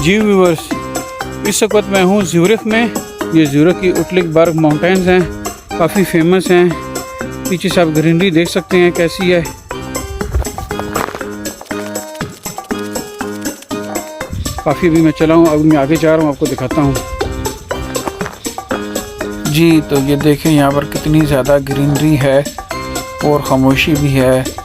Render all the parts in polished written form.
जी viewers, इस वक्त मैं हूँ ज़्यूरिख में। ये ज़्यूरिख की उटलिकबर्ग माउंटेन्स हैं, काफ़ी फेमस हैं। पीछे से आप ग्रीनरी देख सकते हैं कैसी है। काफ़ी अभी मैं चला हूँ, अब मैं आगे जा रहा हूँ, आपको दिखाता हूँ। जी तो ये देखें यहाँ पर कितनी ज़्यादा ग्रीनरी है और खामोशी भी है।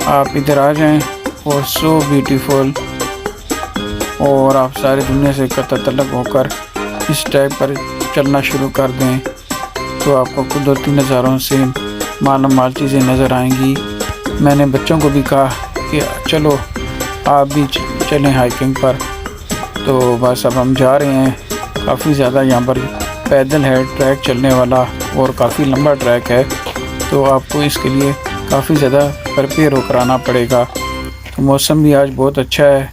आप इधर आ जाएं और सो ब्यूटीफुल, और आप सारी दुनिया से कततलब होकर इस टाइप पर चलना शुरू कर दें तो आपको कुदरती नज़ारों से माल चीज़ें नज़र आएंगी। मैंने बच्चों को भी कहा कि चलो आप भी चलें हाइकिंग पर, तो बस अब हम जा रहे हैं। काफ़ी ज़्यादा यहाँ पर पैदल है ट्रैक चलने वाला, और काफ़ी लंबा ट्रैक है, तो आपको इसके लिए काफ़ी ज़्यादा प्रिपेयर होकर आना पड़ेगा। तो मौसम भी आज बहुत अच्छा है,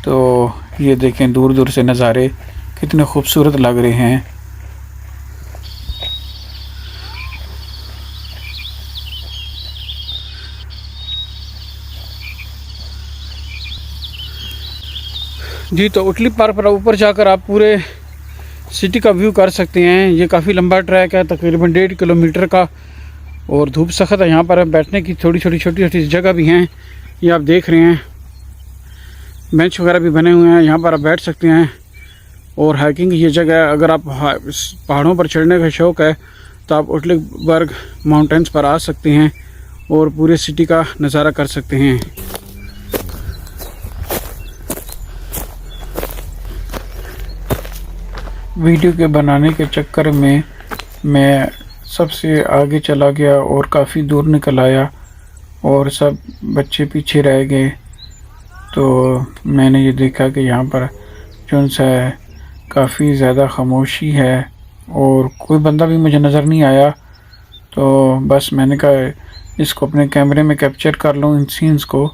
तो ये देखें दूर दूर से नज़ारे कितने खूबसूरत लग रहे हैं। जी तो उटलिकबर्ग पर ऊपर जाकर आप पूरे सिटी का व्यू कर सकते हैं। ये काफ़ी लंबा ट्रैक है, तकरीबन 1.5 किलोमीटर का, और धूप सख्त है। यहाँ पर बैठने की छोटी छोटी जगह भी हैं, ये आप देख रहे हैं। बेंच वगैरह भी बने हुए हैं, यहाँ पर आप बैठ सकते हैं। और हाइकिंग की ये जगह है। अगर आप पहाड़ों पर चढ़ने का शौक़ है तो आप उटलिकबर्ग माउंटेन्स पर आ सकते हैं और पूरे सिटी का नज़ारा कर सकते हैं। वीडियो के बनाने के चक्कर में मैं सबसे आगे चला गया और काफ़ी दूर निकल आया, और सब बच्चे पीछे रह गए। तो मैंने ये देखा कि यहाँ पर जो सा है काफ़ी ज़्यादा खामोशी है, और कोई बंदा भी मुझे नज़र नहीं आया। तो बस मैंने कहा इसको अपने कैमरे में कैप्चर कर लूँ इन सीन्स को,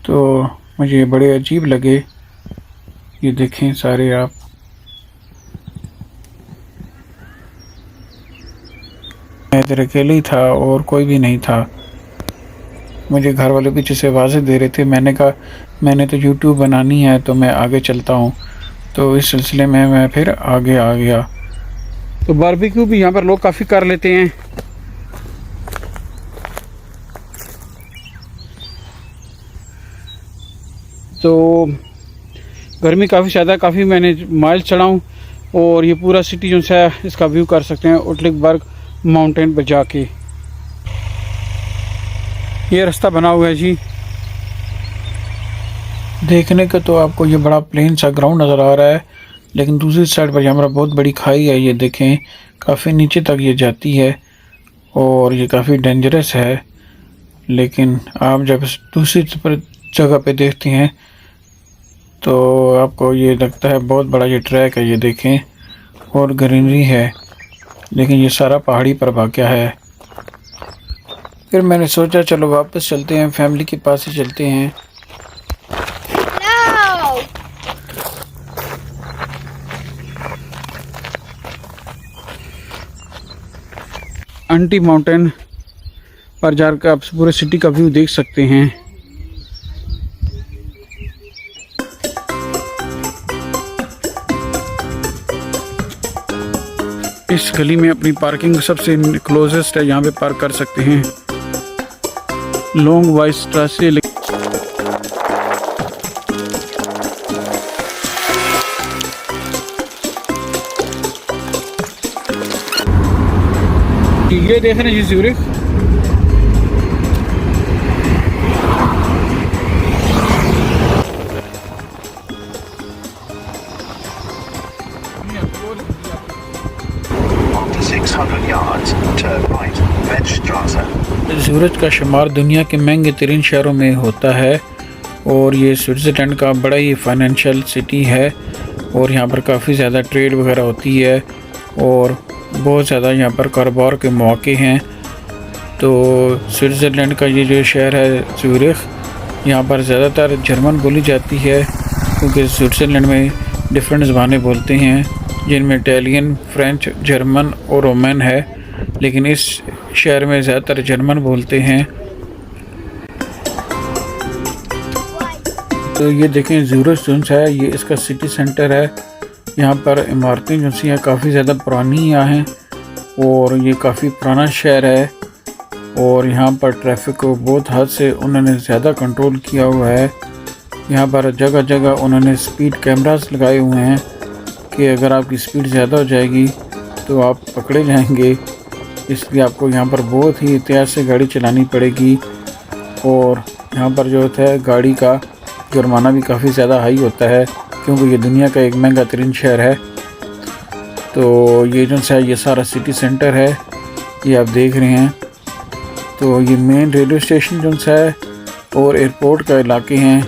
तो मुझे बड़े अजीब लगे। ये देखें सारे आप, मैं इधर अकेले ही था और कोई भी नहीं था। मुझे घर वाले पीछे से आवाज़ें दे रहे थे। मैंने कहा मैंने तो यूट्यूब बनानी है, तो मैं आगे चलता हूँ। तो इस सिलसिले में मैं फिर आगे आ गया। तो बारबेक्यू भी यहाँ पर लोग काफ़ी कर लेते हैं। तो गर्मी काफ़ी ज़्यादा, काफ़ी मैंने माइल चढ़ा हूँ, और ये पूरा सिटी जो है इसका व्यू कर सकते हैं उटलिकबर्ग माउंटेन पर जाके। ये रास्ता बना हुआ है जी। देखने का तो आपको ये बड़ा प्लेन सा ग्राउंड नज़र आ रहा है, लेकिन दूसरी साइड पर यहाँ पर बहुत बड़ी खाई है। ये देखें काफ़ी नीचे तक ये जाती है, और ये काफ़ी डेंजरस है। लेकिन आप जब दूसरी जगह पे देखते हैं तो आपको ये लगता है बहुत बड़ा ये ट्रैक है। ये देखें, और ग्रीनरी है, लेकिन ये सारा पहाड़ी पर वाक़या है। फिर मैंने सोचा चलो वापस चलते हैं, फैमिली के पास ही चलते हैं। आंटी माउंटेन पर जाकर आप पूरे सिटी का व्यू देख सकते हैं। इस गली में अपनी पार्किंग सबसे क्लोजेस्ट है, यहाँ पे पार्क कर सकते हैं। लॉन्ग वाइस से ये देख रहे हैं जी ज़्यूरिख। ज़्यूरिख का शुमार दुनिया के महंगे तरीन शहरों में होता है, और ये स्विट्ज़रलैंड का बड़ा ही फाइनेंशियल सिटी है, और यहाँ पर काफ़ी ज़्यादा ट्रेड वगैरह होती है, और बहुत ज़्यादा यहाँ पर कारोबार के मौके हैं। तो स्विट्ज़रलैंड का ये जो शहर है ज़्यूरिख, यहाँ पर ज़्यादातर जर्मन बोली जाती है, क्योंकि स्विट्ज़रलैंड में डिफरेंट ज़बानें बोलते हैं, जिनमें इटालियन, फ्रेंच, जर्मन और रोमन है। लेकिन इस शहर में ज़्यादातर जर्मन बोलते हैं, तो ये देखें ज़ूरिच जो है ये इसका सिटी सेंटर है। यहाँ पर इमारतें जो सी हैं काफ़ी ज़्यादा पुरानी यहाँ हैं और ये काफ़ी पुराना शहर है। और यहाँ पर ट्रैफिक को बहुत हद से उन्होंने ज़्यादा कंट्रोल किया हुआ है। यहाँ पर जगह जगह उन्होंने स्पीड कैमरास लगाए हुए हैं कि अगर आपकी स्पीड ज़्यादा हो जाएगी तो आप पकड़े जाएंगे, इसलिए आपको यहाँ पर बहुत ही एहतियात से गाड़ी चलानी पड़ेगी। और यहाँ पर जो होता है गाड़ी का जुर्माना भी काफ़ी ज़्यादा हाई होता है, क्योंकि ये दुनिया का एक महंगा तरीन शहर है। तो ये जो है ये सारा सिटी सेंटर है, ये आप देख रहे हैं। तो ये मेन रेलवे स्टेशन जो है और एयरपोर्ट का इलाके हैं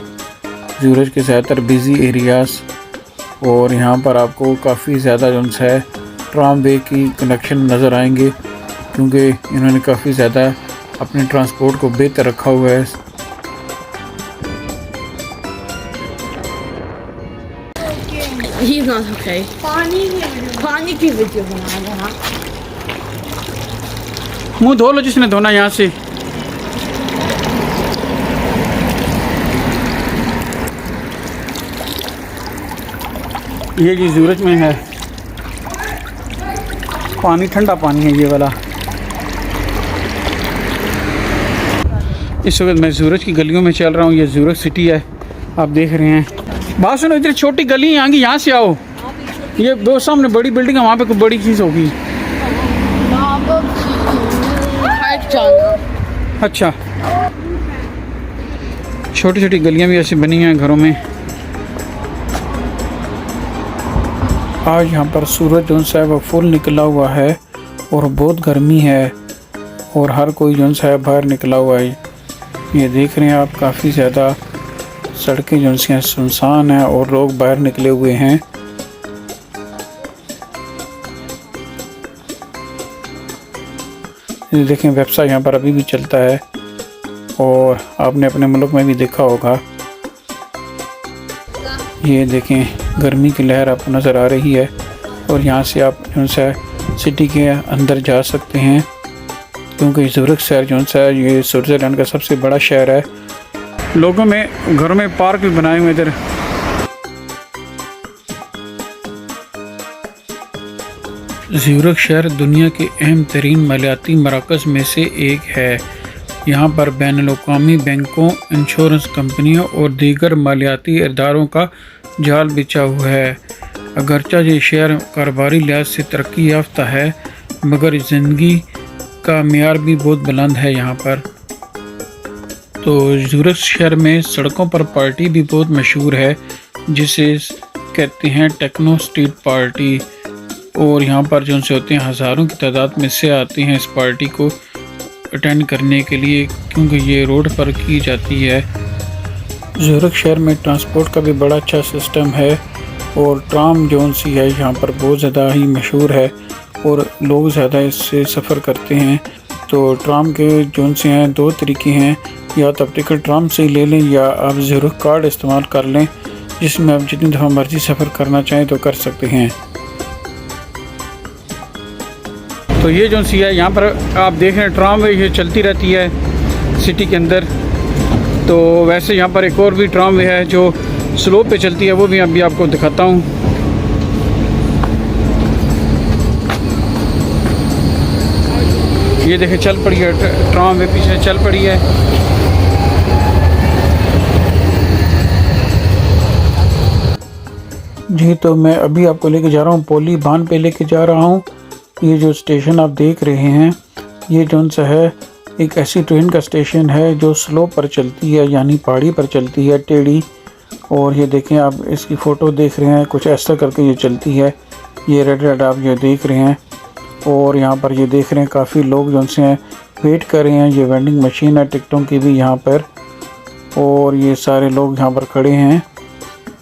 ज़ूरिच के ज़्यादातर बिज़ी एरियाज़। और यहाँ पर आपको काफ़ी ज़्यादा जो है ट्राम वे की कनेक्शन नज़र आएंगे, क्योंकि इन्होंने काफ़ी ज़्यादा अपने ट्रांसपोर्ट को बेहतर रखा हुआ है। He's not okay. पानी की वीडियो बना रहा। मुंह धो लो जिसने धोना यहाँ से। ये जी ज़ूरिच में है पानी, ठंडा पानी है ये वाला। इस वक्त मैं ज़ूरिच की गलियों में चल रहा हूँ। ये ज़ूरिच सिटी है, आप देख रहे हैं। बात सुनो, इधर छोटी गली आएंगी, यहाँ से आओ। ये वो सामने बड़ी बिल्डिंग है, वहाँ पे कोई बड़ी चीज़ होगी। अच्छा, छोटी छोटी गलियाँ भी ऐसी बनी हैं घरों में। आज यहाँ पर सूरज जो है वो फुल निकला हुआ है और बहुत गर्मी है और हर कोई जो है बाहर निकला हुआ है। ये देख रहे हैं आप, काफ़ी ज़्यादा सड़कें जो हैं सुनसान हैं और लोग बाहर निकले हुए हैं। ये देखें, वेबसाइट यहाँ पर अभी भी चलता है और आपने अपने मुल्क में भी देखा होगा। ये देखें, गर्मी की लहर आपको नज़र आ रही है और यहाँ से आप जो है सिटी के अंदर जा सकते हैं, क्योंकि ज़ूरिच शहर जो है ये स्विट्ज़रलैंड का सबसे बड़ा शहर है। लोगों में घरों में पार्क भी बनाए हुए इधर। ज़ूरिच शहर दुनिया के अहम तरीन मालियाती मराकज़ में से एक है। यहाँ पर बैनुल-अक़वामी बैंकों, इंश्योरेंस कंपनियों और दीगर मालियाती इदारों का जाल बिछा हुआ है। अगरचे ये शहर कारोबारी लिहाज से तरक्की याफ्ता है, मगर ज़िंदगी का मेयार भी बहुत बुलंद है यहाँ पर। तो ज़ूरिच शहर में सड़कों पर पार्टी भी बहुत मशहूर है, जिसे कहते हैं टेक्नो स्ट्रीट पार्टी। और यहाँ पर जो से होते हैं हज़ारों की तादाद में से आते हैं इस पार्टी को अटेंड करने के लिए, क्योंकि ये रोड पर की जाती है। ज़ूरिच शहर में ट्रांसपोर्ट का भी बड़ा अच्छा सिस्टम है और ट्राम जो सी है यहाँ पर बहुत ज़्यादा ही मशहूर है और लोग ज़्यादा इससे सफ़र करते हैं। तो ट्राम के जो से हैं दो तरीके हैं, या तो आप टिकट ट्राम से ही ले लें या आप ज़ूरिच कार्ड इस्तेमाल कर लें, जिसमें आप जितनी दफ़ा मर्ज़ी सफ़र करना चाहें तो कर सकते हैं। तो ये जो सी है यहाँ पर आप देख रहे हैं ट्राम वे ये चलती रहती है सिटी के अंदर। तो वैसे यहाँ पर एक और भी ट्राम वे है जो स्लोप पे चलती है, वो भी अभी आपको दिखाता हूँ। ये देखें चल पड़ी है ट्राम वे, पीछे चल पड़ी है। जी, तो मैं अभी आपको लेके जा रहा हूँ पोली भान पे लेके जा रहा हूँ। ये जो स्टेशन आप देख रहे हैं ये जो सा है एक ऐसी ट्रेन का स्टेशन है जो स्लोप पर चलती है, यानी पहाड़ी पर चलती है, टेढ़ी। और ये देखें आप इसकी फ़ोटो देख रहे हैं, कुछ ऐसा करके ये चलती है। ये रेड रेड आप ये देख रहे हैं और यहाँ पर ये देख रहे हैं काफ़ी लोग जो से हैं वेट कर रहे हैं। ये वेंडिंग मशीन है टिकटों की भी यहाँ पर, और ये सारे लोग यहाँ पर खड़े हैं।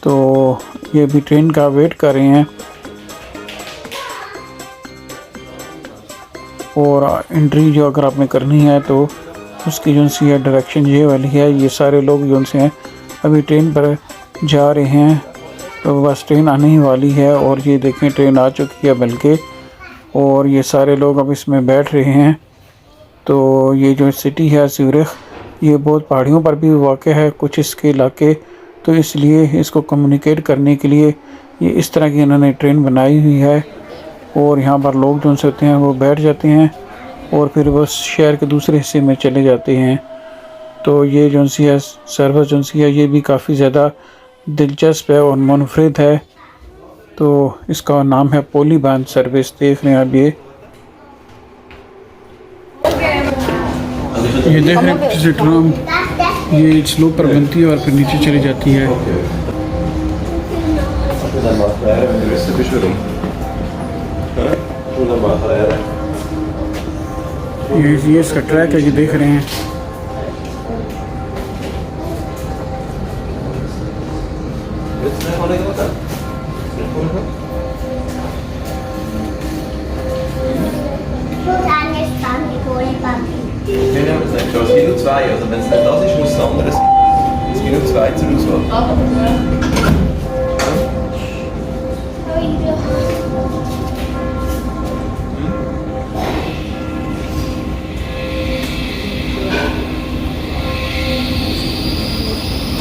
तो ये भी ट्रेन का वेट कर रहे हैं। और एंट्री जो अगर आपने करनी है तो उसकी जो सी है डायरेक्शन ये वाली है। ये सारे लोग जो से हैं अभी ट्रेन पर जा रहे हैं, तो बस ट्रेन आने ही वाली है। और ये देखें ट्रेन आ चुकी है बल्कि, और ये सारे लोग अब इसमें बैठ रहे हैं। तो ये जो सिटी है ज़ूरिच, ये बहुत पहाड़ियों पर भी वाक़ है। कुछ इसके इलाके तो इसलिए इसको कम्युनिकेट करने के लिए ये इस तरह की इन्होंने ट्रेन बनाई हुई है। और यहाँ पर लोग जो से होते हैं वो बैठ जाते हैं और फिर वो शहर के दूसरे हिस्से में चले जाते हैं। तो ये जो सी है सर्विस जो सी है ये भी काफ़ी ज़्यादा दिलचस्प है और मुनफरिद है। तो इसका नाम है पोलीबान सर्विस। देख रहे हैं आप ये देख रहे हैं जैसे ट्राम ये स्लो पर बनती है और फिर नीचे चली जाती है। ये इसका ट्रैक है, ये देख रहे हैं। Es gibt nur zwei, also wenn es nicht das ist, muss es anderes sein. Es gibt nur zwei zur Auswahl.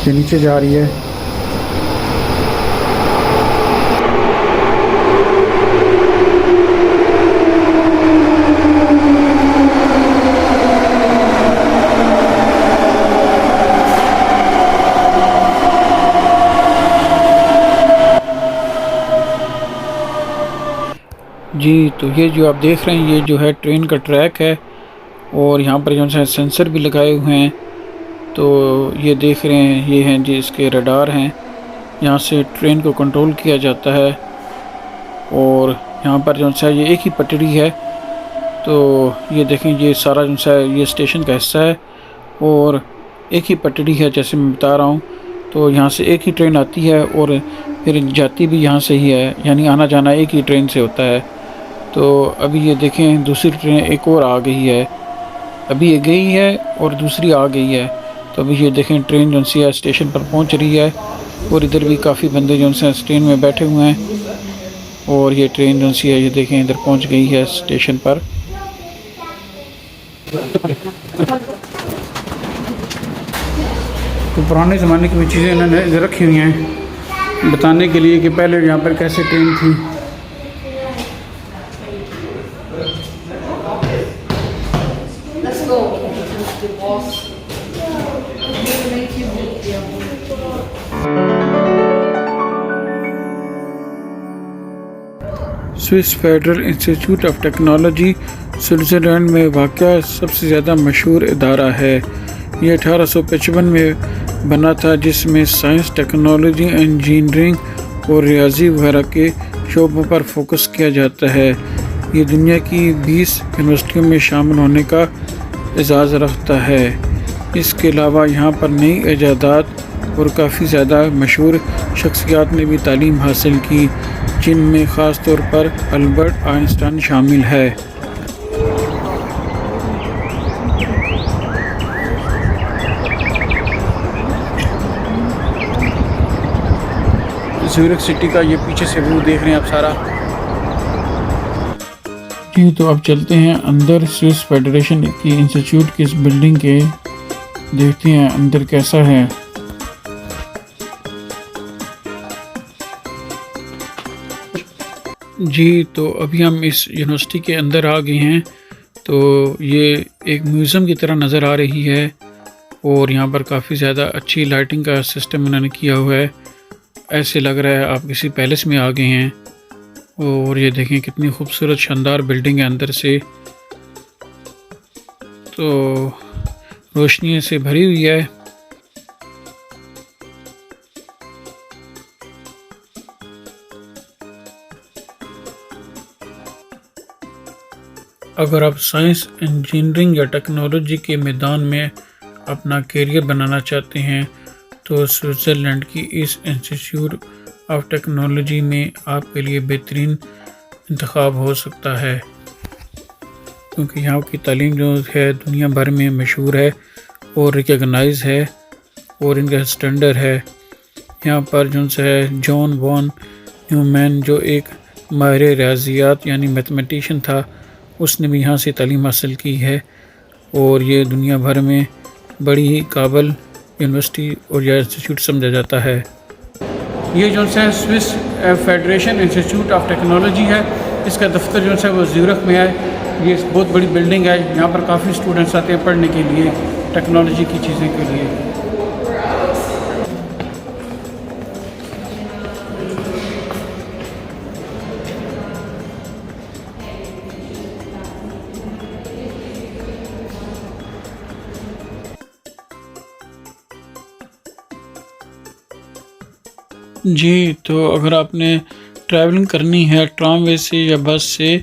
ये नीचे जा रही है। जी, तो ये जो आप देख रहे हैं ये जो है ट्रेन का ट्रैक है और यहाँ पर जो है सेंसर भी लगाए हुए हैं। तो ये देख रहे हैं ये हैं जी इसके रडार हैं, यहाँ से ट्रेन को कंट्रोल किया जाता है। और यहाँ पर जो है ये एक ही पटड़ी है। तो ये देखें ये सारा जो है ये स्टेशन का हिस्सा है और एक ही पटड़ी है जैसे मैं बता रहा हूँ। तो यहाँ से एक ही ट्रेन आती है और फिर जाती भी यहाँ से ही है, यानी आना जाना एक ही ट्रेन से होता है। तो अभी ये देखें दूसरी ट्रेन एक और आ गई है, अभी ये गई है और दूसरी आ गई है। तो अभी ये देखें ट्रेन जो सी है स्टेशन पर पहुंच रही है और इधर भी काफ़ी बंदे जो से ट्रेन में बैठे हुए हैं। और ये ट्रेन जो सी है ये देखें इधर पहुंच गई है स्टेशन पर। तो पुराने ज़माने की भी चीज़ें इन्होंने इधर रखी हुई हैं बताने के लिए कि पहले यहाँ पर कैसे ट्रेन थी। Swiss federal institute of technology Switzerland में वाक़या सबसे ज़्यादा मशहूर इदारा है। ये 1855 में बना था, जिसमें साइंस, टेक्नोलॉजी, इंजीनियरिंग और रियाजी वगैरह के शोबों पर फोकस किया जाता है। ये दुनिया की 20 यूनिवर्सिटियों में शामिल होने का एजाज़ रखता है। इसके अलावा यहाँ पर नई ईजादात और काफ़ी ज़्यादा मशहूर शख्सियात ने भी तालीम हासिल की, जिनमें ख़ास तौर पर अल्बर्ट आइंस्टाइन शामिल है। ज़्यूरिख सिटी का ये पीछे से व्यू देख रहे हैं आप सारा। जी, तो अब चलते हैं अंदर स्विस फेडरेशन की इंस्टीट्यूट की इस बिल्डिंग के, देखते हैं अंदर कैसा है। जी, तो अभी हम इस यूनिवर्सिटी के अंदर आ गए हैं। तो ये एक म्यूज़ियम की तरह नज़र आ रही है और यहाँ पर काफ़ी ज़्यादा अच्छी लाइटिंग का सिस्टम उन्होंने किया हुआ है। ऐसे लग रहा है आप किसी पैलेस में आ गए हैं। और ये देखें कितनी खूबसूरत शानदार बिल्डिंग है अंदर से, तो रोशनी से भरी हुई है। अगर आप साइंस, इंजीनियरिंग या टेक्नोलॉजी के मैदान में अपना करियर बनाना चाहते हैं तो स्विट्ज़रलैंड की इस इंस्टीट्यूट ऑफ टेक्नोलॉजी में आपके लिए बेहतरीन इंतखाब हो सकता है, क्योंकि यहाँ की तालीम जो है दुनिया भर में मशहूर है और रिकॉग्नाइज है और इनका स्टैंडर्ड है। यहाँ पर जो है जॉन वॉन न्यूमैन जो एक माहिर रियाजियात यानी मैथमेटिशियन था, उसने भी यहाँ से तालीम हासिल की है और ये दुनिया भर में बड़ी ही काबिल यूनिवर्सिटी और या इंस्टीट्यूट समझा जाता है। ये जो है Swiss federation institute of technology है। इसका दफ्तर जो है वो ज़्यूरिख में है। ये बहुत बड़ी बिल्डिंग है। यहाँ पर काफ़ी स्टूडेंट्स आते हैं पढ़ने के लिए, टेक्नोलॉजी की चीज़ें के लिए। जी, तो अगर आपने ट्रैवलिंग करनी है ट्रामवे से या बस से,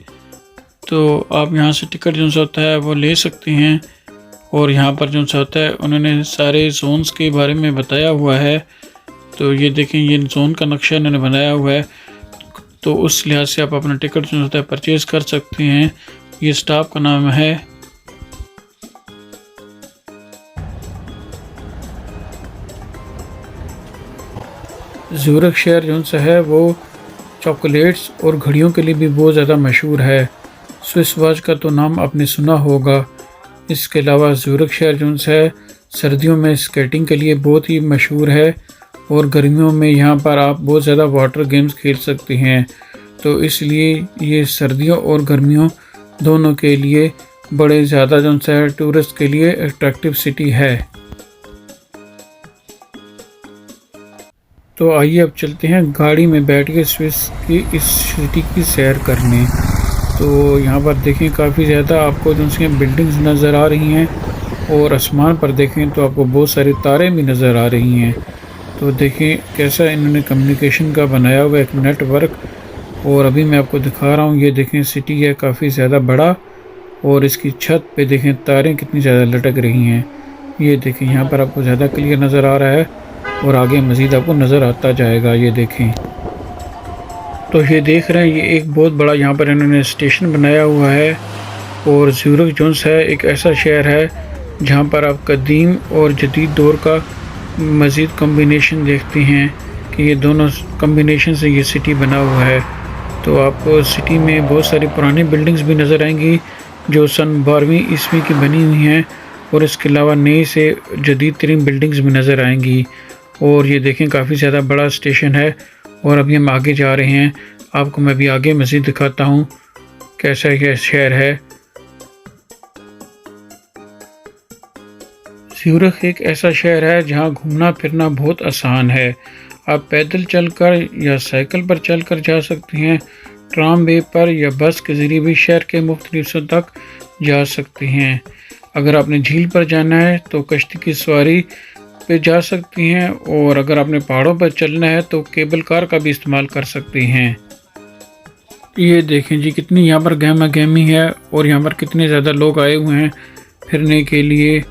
तो आप यहाँ से टिकट जो सा होता है वो ले सकते हैं। और यहाँ पर जो सा होता है उन्होंने सारे जोन्स के बारे में बताया हुआ है। तो ये देखें, ये जोन का नक्शा इन्होंने बनाया हुआ है, तो उस लिहाज से आप अपना टिकट जो होता है परचेज़ कर सकते हैं। ये स्टॉप का नाम है। ज़्यूरिख शहर जो सा है वो चॉकलेट्स और घड़ियों के लिए भी बहुत ज़्यादा मशहूर है। स्विस वॉच का तो नाम आपने सुना होगा। इसके अलावा ज़्यूरिख शहर जो है सर्दियों में स्केटिंग के लिए बहुत ही मशहूर है, और गर्मियों में यहाँ पर आप बहुत ज़्यादा वाटर गेम्स खेल सकते हैं। तो इसलिए ये सर्दियों और गर्मियों दोनों के लिए बड़े ज़्यादा जो है टूरिस्ट के लिए अट्रैक्टिव सिटी है। तो आइए अब चलते हैं गाड़ी में बैठ के स्विस की इस सिटी की सैर करने। तो यहाँ पर देखें काफ़ी ज़्यादा आपको जो सी बिल्डिंग्स नज़र आ रही हैं, और आसमान पर देखें तो आपको बहुत सारी तारें भी नज़र आ रही हैं। तो देखें कैसा इन्होंने कम्युनिकेशन का बनाया हुआ एक नेटवर्क। और अभी मैं आपको दिखा रहा हूँ, ये देखें सिटी है काफ़ी ज़्यादा बड़ा, और इसकी छत पे देखें तारें कितनी ज़्यादा लटक रही हैं। ये देखें यहाँ पर आपको ज़्यादा क्लियर नज़र आ रहा है, और आगे मज़ीद आपको नज़र आता जाएगा। ये देखें, तो ये देख रहे हैं ये एक बहुत बड़ा यहाँ पर इन्होंने स्टेशन बनाया हुआ है। और ज़्यूरिख जोन्स है एक ऐसा शहर है जहाँ पर आप कदीम और जदीद दौर का मज़ीद कम्बिनेशन देखते हैं कि ये दोनों कम्बिनेशन से ये सिटी बना हुआ है। तो आपको सिटी में बहुत सारी पुरानी बिल्डिंग्स भी नज़र आएंगी जो सन 12वीं ईस्वी की बनी हुई हैं, और इसके अलावा नई से जदीद तरीन बिल्डिंग्स भी नज़र आएंगी। और ये देखें काफ़ी ज़्यादा बड़ा स्टेशन है। और अभी हम आगे जा रहे हैं, आपको मैं भी आगे मज़ीद दिखाता हूँ कैसा यह शहर है। ज़्यूरिख एक ऐसा शहर है जहाँ घूमना फिरना बहुत आसान है। आप पैदल चलकर या साइकिल पर चलकर जा सकते हैं, ट्रामवे पर या बस के ज़रिए भी शहर के मुख्तलिफ हिस्सों तक जा सकते हैं। अगर आपने झील पर जाना है तो कश्ती की सवारी पे जा सकती हैं, और अगर आपने पहाड़ों पर चलना है तो केबल कार का भी इस्तेमाल कर सकते हैं। ये देखें जी कितनी यहाँ पर गहमा गहमी है, और यहाँ पर कितने ज़्यादा लोग आए हुए हैं फिरने के लिए।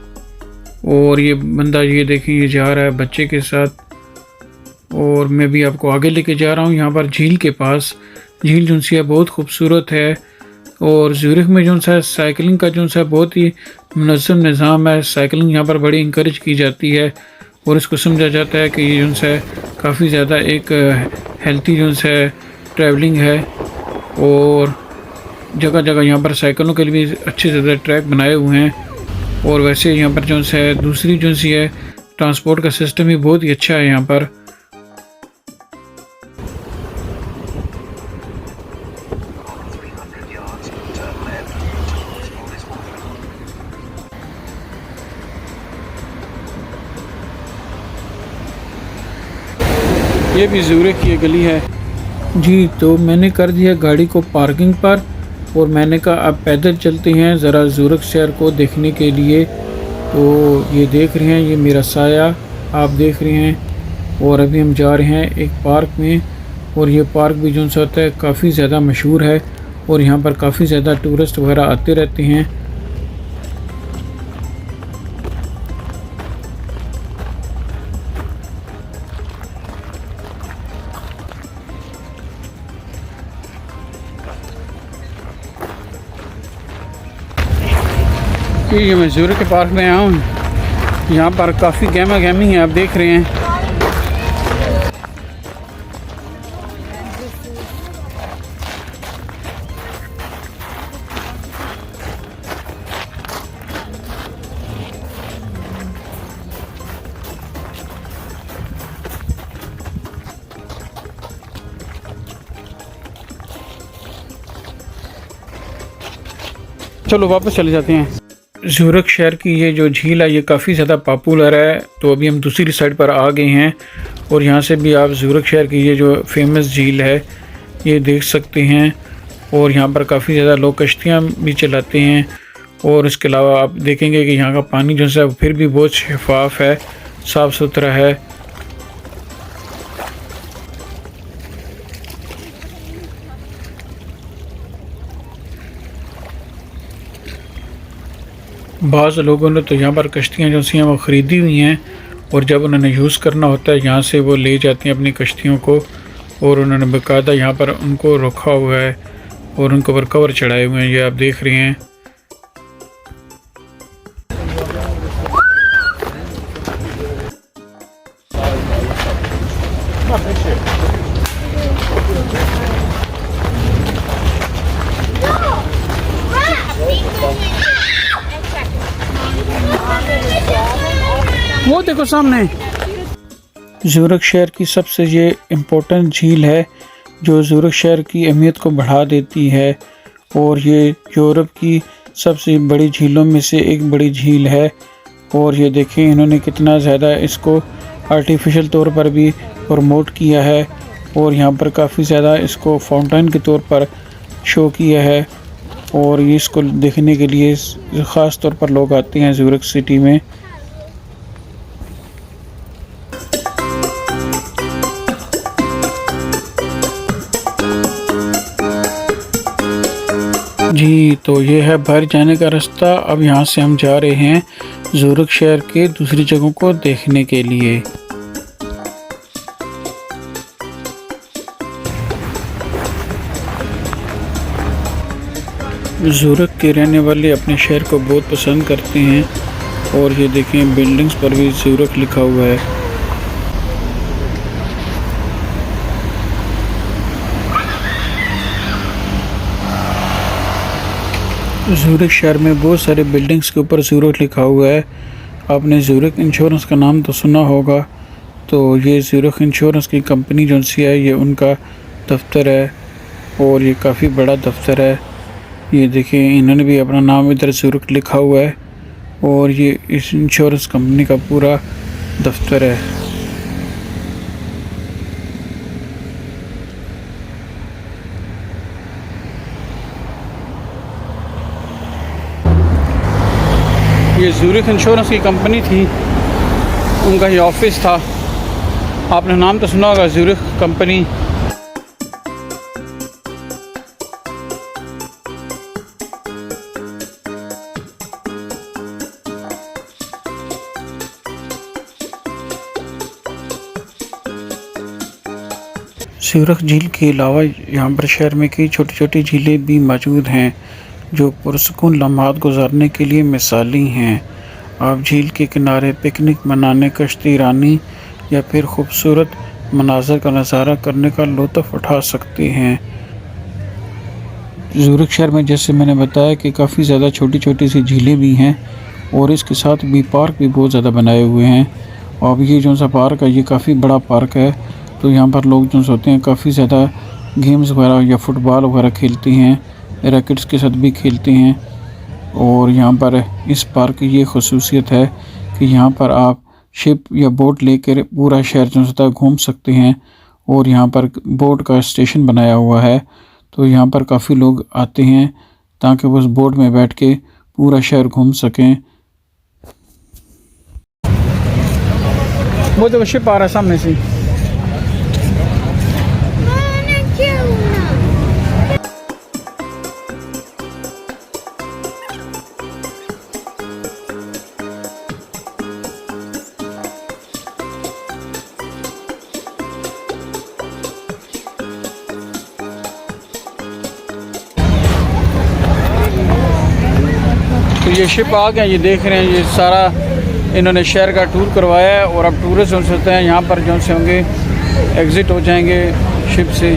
और ये बंदा ये देखें ये जा रहा है बच्चे के साथ, और मैं भी आपको आगे लेके जा रहा हूँ यहाँ पर झील के पास। झील जो सी है बहुत खूबसूरत है, और ज़्यूरिख में जो सा साइकिलिंग का जो सा बहुत ही मुनज़्ज़म निज़ाम है। साइकिलिंग यहाँ पर बड़ी इंकरेज की जाती है, और इसको समझा जाता है कि ये जो सा काफ़ी ज़्यादा एक हेल्थी जो सा ट्रैवलिंग है। और जगह जगह यहाँ पर साइकिलों के लिए भी अच्छे से ट्रैक बनाए हुए हैं। और वैसे यहाँ पर जो है दूसरी जो सी है ट्रांसपोर्ट का सिस्टम भी बहुत ही अच्छा है यहाँ पर। ये भी ज़्यूरिख की गली है जी। तो मैंने कर दिया गाड़ी को पार्किंग पर, और मैंने कहा अब पैदल चलते हैं ज़रा ज़्यूरिख शहर को देखने के लिए। तो ये देख रहे हैं ये मेरा साया आप देख रहे हैं, और अभी हम जा रहे हैं एक पार्क में। और ये पार्क भी जो सा होता है काफ़ी ज़्यादा मशहूर है, और यहाँ पर काफ़ी ज़्यादा टूरिस्ट वगैरह आते रहते हैं। ये मैं ज़्यूरिख के पार्क में आया हूँ। यहाँ पर काफ़ी गहमा गहमी है, आप देख रहे हैं। चलो वापस चले जाते हैं। ज़ूरिख शहर की ये जो झील है ये काफ़ी ज़्यादा पॉपुलर है। तो अभी हम दूसरी साइड पर आ गए हैं और यहाँ से भी आप ज़ूरिख शहर की ये जो फेमस झील है ये देख सकते हैं। और यहाँ पर काफ़ी ज़्यादा लोग कश्तियाँ भी चलाते हैं। और इसके अलावा आप देखेंगे कि यहाँ का पानी जो है फिर भी बहुत शफाफ है, साफ़ सुथरा है। बाज़ लोगों ने तो यहाँ पर कश्तियाँ जो सी हैं वो ख़रीदी हुई हैं और जब उन्होंने यूज़ करना होता है यहाँ से वो ले जाती हैं अपनी कश्तियों को और उन्होंने बाकायदा यहाँ पर उनको रखा हुआ है और उनके ऊपर कवर चढ़ाए हुए हैं। ये आप देख रहे हैं। वो देखो सामने ज़ूरिख शहर की सबसे ये इम्पोर्टेंट झील है जो ज़ूरिख शहर की अहमियत को बढ़ा देती है और ये यूरोप की सबसे बड़ी झीलों में से एक बड़ी झील है। और ये देखें इन्होंने कितना ज़्यादा इसको आर्टिफिशियल तौर पर भी प्रमोट किया है और यहाँ पर काफ़ी ज़्यादा इसको फाउंटेन के तौर पर शो किया है और ये इसको देखने के लिए ख़ास तौर पर लोग आते हैं ज़ूरिख सिटी में। जी तो ये है बाहर जाने का रास्ता। अब यहाँ से हम जा रहे हैं ज़ूरिख शहर के दूसरी जगहों को देखने के लिए। ज़ूरिख के रहने वाले अपने शहर को बहुत पसंद करते हैं और ये देखें बिल्डिंग्स पर भी ज़ूरिख लिखा हुआ है। ज़ूरिख शहर में बहुत सारे बिल्डिंग्स के ऊपर ज़ूरिख लिखा हुआ है। आपने ज़ूरिख इंश्योरेंस का नाम तो सुना होगा। तो ये ज़ूरिख इंश्योरेंस की कंपनी जो सी है ये उनका दफ्तर है और ये काफ़ी बड़ा दफ्तर है। ये देखिए इन्होंने भी अपना नाम इधर ज़ूरिख लिखा हुआ है और ये इस इंश्योरेंस कंपनी का पूरा दफ्तर है। ये ज़ूरिख इंश्योरेंस की कंपनी थी, उनका ये ऑफिस था। आपने नाम तो सुना होगा ज़ूरिख कंपनी। ज़ूरिख झील के अलावा यहाँ पर शहर में कई छोटी छोटी झीलें भी मौजूद हैं जो पुरसकून लम्हात गुजारने के लिए मिसाली हैं। आप झील के किनारे पिकनिक मनाने, कश्ती रानी या फिर खूबसूरत मनाज़र का नज़ारा करने का लुत्फ़ उठा सकते हैं। ज़ूरिख शहर में जैसे मैंने बताया कि काफ़ी ज़्यादा छोटी छोटी सी झीलें भी हैं और इसके साथ भी पार्क भी बहुत ज़्यादा बनाए हुए हैं। और ये जो सा पार्क है ये काफ़ी बड़ा पार्क है। तो यहाँ पर लोग जो होते हैं काफ़ी ज़्यादा गेम्स वगैरह या फुटबॉल वगैरह खेलते हैं, रैकेट्स के साथ भी खेलते हैं। और यहाँ पर इस पार्क की ये खसूसियत है कि यहाँ पर आप शिप या बोट लेकर पूरा शहर जो होता है घूम सकते हैं और यहाँ पर बोट का स्टेशन बनाया हुआ है। तो यहाँ पर काफ़ी लोग आते हैं ताकि वो उस बोट में बैठ के पूरा शहर घूम सकें। वो तो शिप आ रहा है सामने से। तो ये शिप आ गया, ये देख रहे हैं ये सारा इन्होंने शहर का टूर करवाया है और अब टूरिस्ट जो होते हैं यहाँ पर जो से होंगे एग्ज़िट हो जाएंगे शिप से।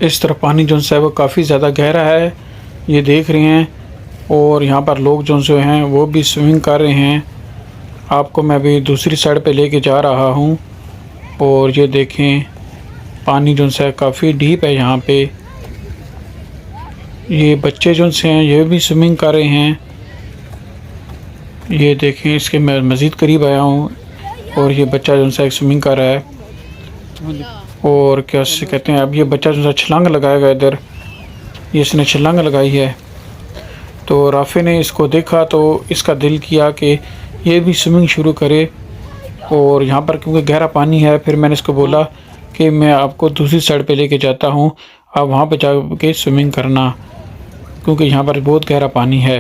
इस तरफ पानी जो है वो काफ़ी ज़्यादा गहरा है, ये देख रहे हैं। और यहाँ पर लोग जो हैं वो भी स्विमिंग कर रहे हैं। आपको मैं अभी दूसरी साइड पे लेके जा रहा हूँ और ये देखें पानी जो है काफ़ी डीप है यहाँ पे। ये बच्चे जो से हैं ये भी स्विमिंग कर रहे हैं। ये देखें, इसके मैं मज़ीद करीब आया हूँ और ये बच्चा जो है स्विमिंग कर रहा है। और क्या से कहते हैं, अब ये बच्चा जो है छलांग लगाएगा इधर, ये इसने छलांग लगाई है। तो राफे ने इसको देखा तो इसका दिल किया कि ये भी स्विमिंग शुरू करे। और यहाँ पर क्योंकि गहरा पानी है, फिर मैंने इसको बोला कि मैं आपको दूसरी साइड पे लेके जाता हूँ, आप वहाँ पे जाके स्विमिंग करना, क्योंकि यहाँ पर बहुत गहरा पानी है।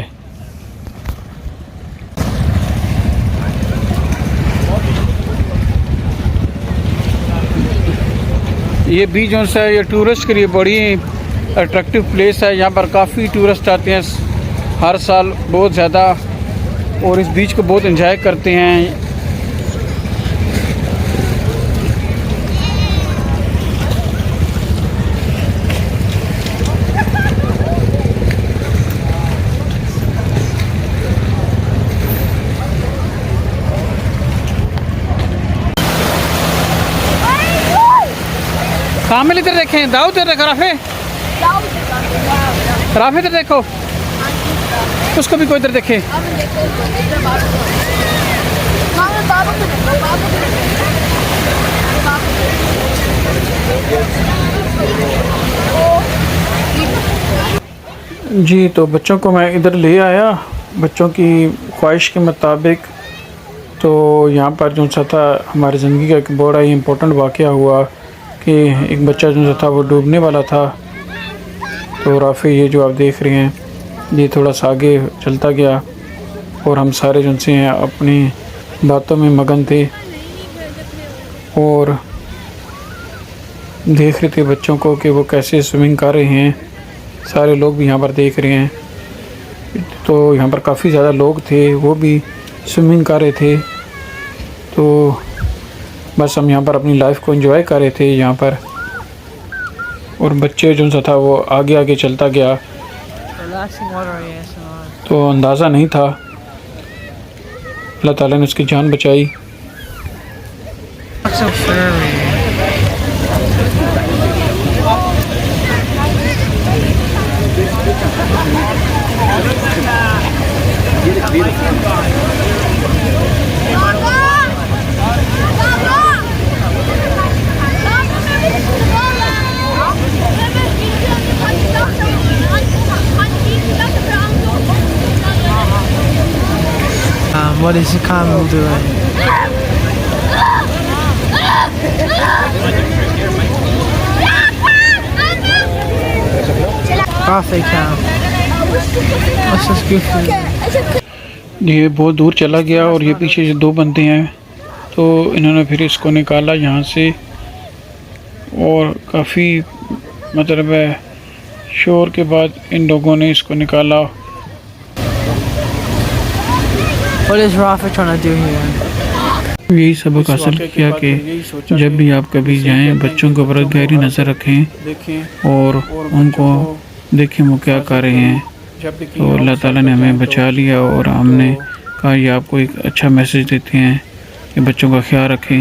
ये बीच जो है ये टूरिस्ट के लिए बड़ी अट्रैक्टिव प्लेस है। यहाँ पर काफ़ी टूरिस्ट आते हैं हर साल, बहुत ज़्यादा, और इस बीच को बहुत एंजॉय करते हैं। कामिल इधर देखें, दाऊद इधर देखो, राफे इधर देखो, उसको भी कोई इधर देखे। जी, तो बच्चों को मैं इधर ले आया बच्चों की ख्वाहिश के मुताबिक। तो यहाँ पर जो सा था, हमारी ज़िंदगी का एक बड़ा ही इम्पोर्टेंट वाक़या हुआ कि एक बच्चा जो था वो डूबने वाला था। तो राफ़ी ये जो आप देख रहे हैं, ये थोड़ा सा आगे चलता गया और हम सारे जो से हैं अपनी बातों में मगन थे और देख रहे थे बच्चों को कि वो कैसे स्विमिंग कर रहे हैं। सारे लोग भी यहाँ पर देख रहे हैं। तो यहाँ पर काफ़ी ज़्यादा लोग थे, वो भी स्विमिंग कर रहे थे। तो बस हम यहाँ पर अपनी लाइफ को एंजॉय कर रहे थे यहाँ पर, और बच्चे जो सा था वो आगे आगे चलता गया। तो अंदाज़ा नहीं था, अल्लाह ताला ने उसकी जान बचाई। What is the camel doing? Coffee can. What's this goofy? ये बहुत दूर चला गया और ये पीछे जो दो बंदे हैं, तो इन्होंने फिर इसको निकाला यहाँ से और काफ़ी मतलब है शोर के बाद इन लोगों ने इसको निकाला। What is Rafa trying to do here? यही सबक हासिल किया कि जब भी आप कभी जाएं बच्चों के ऊपर गहरी नज़र रखें और उनको देखें वो क्या कर रहे हैं। तो अल्लाह ताला ने हमें बचा लिया और हमने कहा ये आपको एक अच्छा मैसेज देते हैं कि बच्चों का ख्याल रखें।